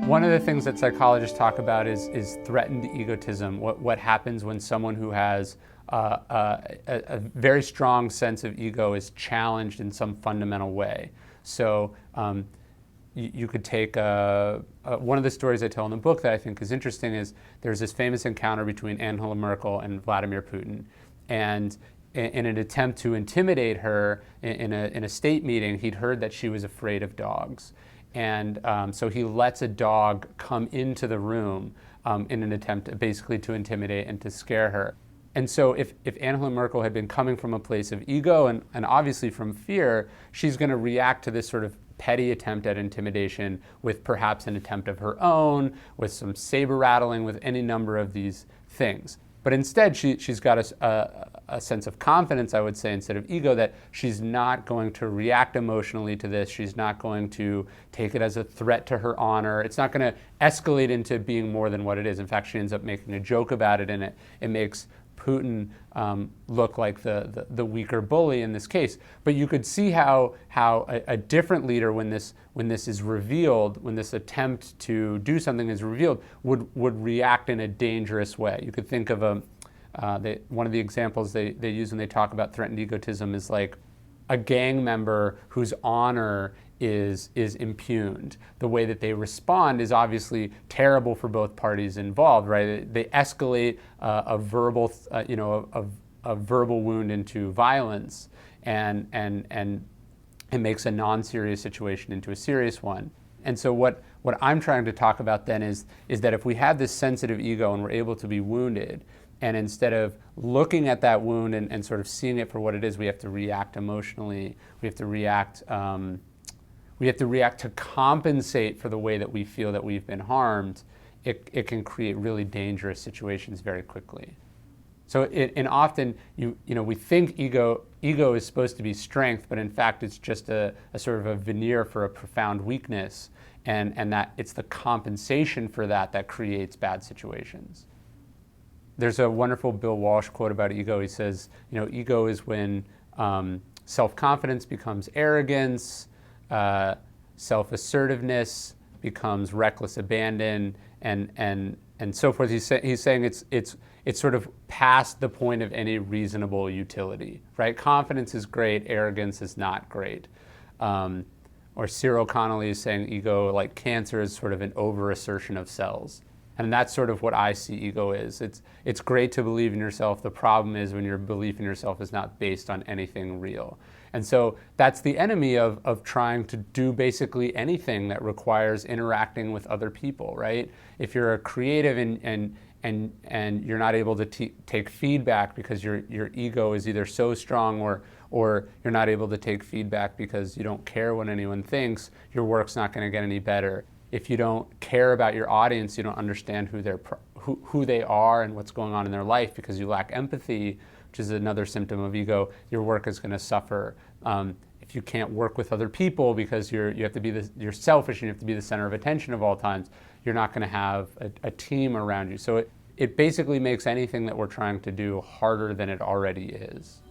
One of the things that psychologists talk about is threatened egotism, what happens when someone who has a very strong sense of ego is challenged in some fundamental way. So you could take one of the stories I tell in the book that I think is interesting is there's this famous encounter between Angela Merkel and Vladimir Putin. And in an attempt to intimidate her in a state meeting, he'd heard that she was afraid of dogs. And so he lets a dog come into the room in an attempt basically to intimidate and to scare her. And so if Angela Merkel had been coming from a place of ego and obviously from fear, she's going to react to this sort of petty attempt at intimidation with perhaps an attempt of her own, with some saber rattling, with any number of these things. But instead, she's got a sense of confidence, I would say, instead of ego, that she's not going to react emotionally to this. She's not going to take it as a threat to her honor. It's not going to escalate into being more than what it is. In fact, she ends up making a joke about it, and it makes Putin look like the weaker bully in this case. But you could see how a different leader, when this is revealed, when this attempt to do something is revealed, would react in a dangerous way. You could think of one of the examples they use when they talk about threatened egotism is like a gang member whose honor is impugned. The way that they respond is obviously terrible for both parties involved, right? They escalate a verbal wound into violence, and it makes a non-serious situation into a serious one. And so what I'm trying to talk about then is that if we have this sensitive ego and we're able to be wounded, and instead of looking at that wound and sort of seeing it for what it is, we have to react emotionally. We have to react to compensate for the way that we feel that we've been harmed. It can create really dangerous situations very quickly. So and often we think ego is supposed to be strength, but in fact it's just a sort of a veneer for a profound weakness, and that it's the compensation for that creates bad situations. There's a wonderful Bill Walsh quote about ego. He says, ego is when self-confidence becomes arrogance, self-assertiveness becomes reckless abandon, and so forth. He's saying it's sort of past the point of any reasonable utility, right? Confidence is great, arrogance is not great. Or Cyril Connolly is saying ego, like cancer, is sort of an over-assertion of cells. And that's sort of what I see ego is. It's great to believe in yourself. The problem is when your belief in yourself is not based on anything real. And so that's the enemy of trying to do basically anything that requires interacting with other people, right? If you're a creative and you're not able to take feedback because your ego is either so strong or you're not able to take feedback because you don't care what anyone thinks, your work's not going to get any better. If you don't care about your audience, you don't understand who they are and what's going on in their life because you lack empathy, which is another symptom of ego, your work is going to suffer. If you can't work with other people because you're selfish and you have to be the center of attention of all times, you're not going to have a team around you. So it basically makes anything that we're trying to do harder than it already is.